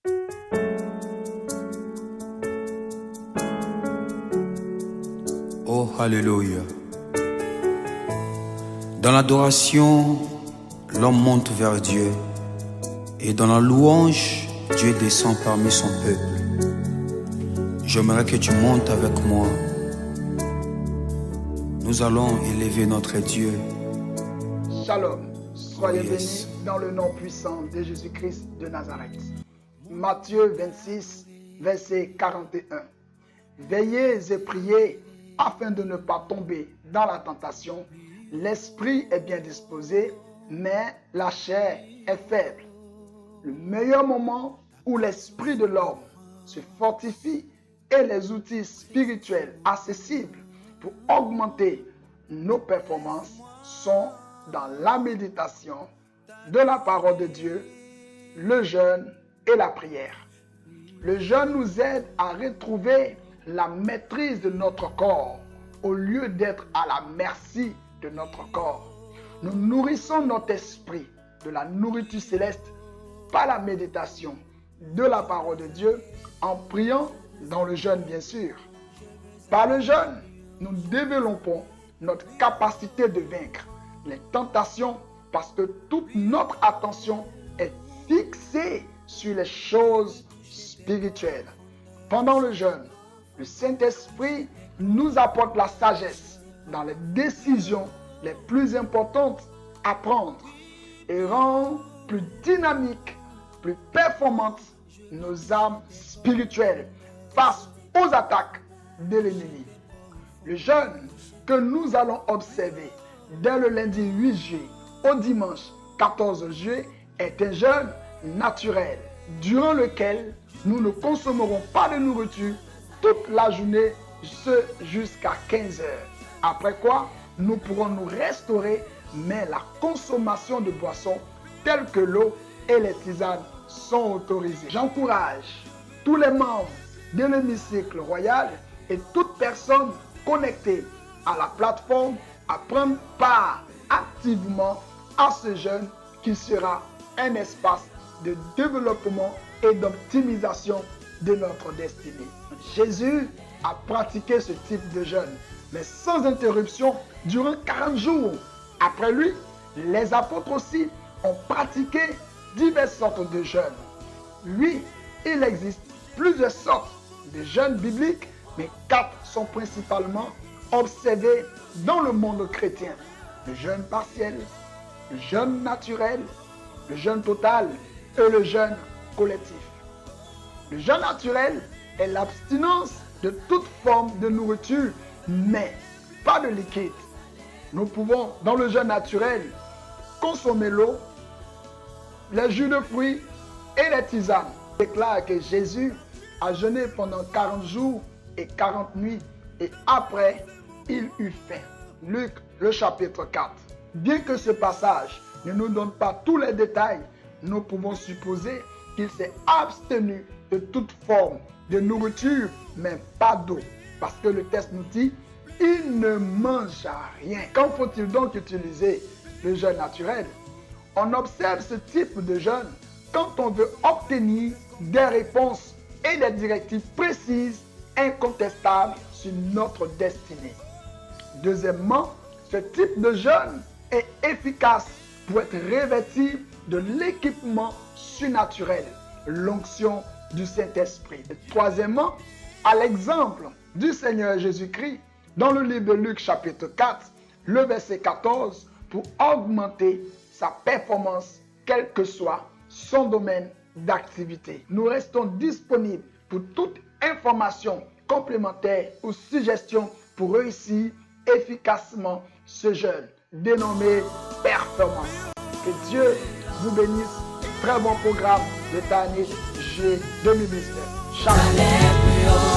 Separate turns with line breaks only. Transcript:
Oh, Alléluia. Dans l'adoration, l'homme monte vers Dieu. Et dans la louange, Dieu descend parmi son peuple. J'aimerais que tu montes avec moi. Nous allons élever notre Dieu.
Shalom, soyez bénis dans le nom puissant de Jésus-Christ de Nazareth. Matthieu 26, verset 41. Veillez et priez afin de ne pas tomber dans la tentation. L'esprit est bien disposé, mais la chair est faible. Le meilleur moment où l'esprit de l'homme se fortifie et les outils spirituels accessibles pour augmenter nos performances sont dans la méditation de la parole de Dieu, le jeûne et la prière. Le jeûne nous aide à retrouver la maîtrise de notre corps au lieu d'être à la merci de notre corps. Nous nourrissons notre esprit de la nourriture céleste par la méditation de la parole de Dieu en priant dans le jeûne bien sûr. Par le jeûne, nous développons notre capacité de vaincre les tentations parce que toute notre attention est fixée sur les choses spirituelles. Pendant le jeûne, le Saint-Esprit nous apporte la sagesse dans les décisions les plus importantes à prendre et rend plus dynamiques, plus performantes nos âmes spirituelles face aux attaques de l'ennemi. Le jeûne que nous allons observer dès le lundi 8 juillet au dimanche 14 juillet est un jeûne naturel durant lequel nous ne consommerons pas de nourriture toute la journée, ce jusqu'à 15 heures. Après quoi, nous pourrons nous restaurer, mais la consommation de boissons telles que l'eau et les tisanes sont autorisées. J'encourage tous les membres de l'hémicycle royal et toute personne connectée à la plateforme à prendre part activement à ce jeûne qui sera un espace de développement et d'optimisation de notre destinée. Jésus a pratiqué ce type de jeûne, mais sans interruption durant 40 jours. Après lui, les apôtres aussi ont pratiqué diverses sortes de jeûnes. Oui, il existe plusieurs sortes de jeûnes bibliques, mais 4 sont principalement observés dans le monde chrétien. Le jeûne partiel, le jeûne naturel, le jeûne total et le jeûne collectif. Le jeûne naturel est l'abstinence de toute forme de nourriture, mais pas de liquide. Nous pouvons, dans le jeûne naturel, consommer l'eau, les jus de fruits et les tisanes. Il déclare que Jésus a jeûné pendant 40 jours et 40 nuits et après, il eut faim. Luc, le chapitre 4. Bien que ce passage ne nous donne pas tous les détails, nous pouvons supposer qu'il s'est abstenu de toute forme de nourriture, mais pas d'eau. Parce que le texte nous dit, il ne mange rien. Quand faut-il donc utiliser le jeûne naturel? On observe ce type de jeûne quand on veut obtenir des réponses et des directives précises, incontestables sur notre destinée. Deuxièmement, ce type de jeûne est efficace pour être revêtu de l'équipement surnaturel, l'onction du Saint-Esprit. Troisièmement, à l'exemple du Seigneur Jésus-Christ, dans le livre de Luc chapitre 4, le verset 14, pour augmenter sa performance, quel que soit son domaine d'activité. Nous restons disponibles pour toute information complémentaire ou suggestion pour réussir efficacement ce jeûne dénommé performance. Que Dieu vous bénisse. Très bon programme de cette année G 2019. Shalom.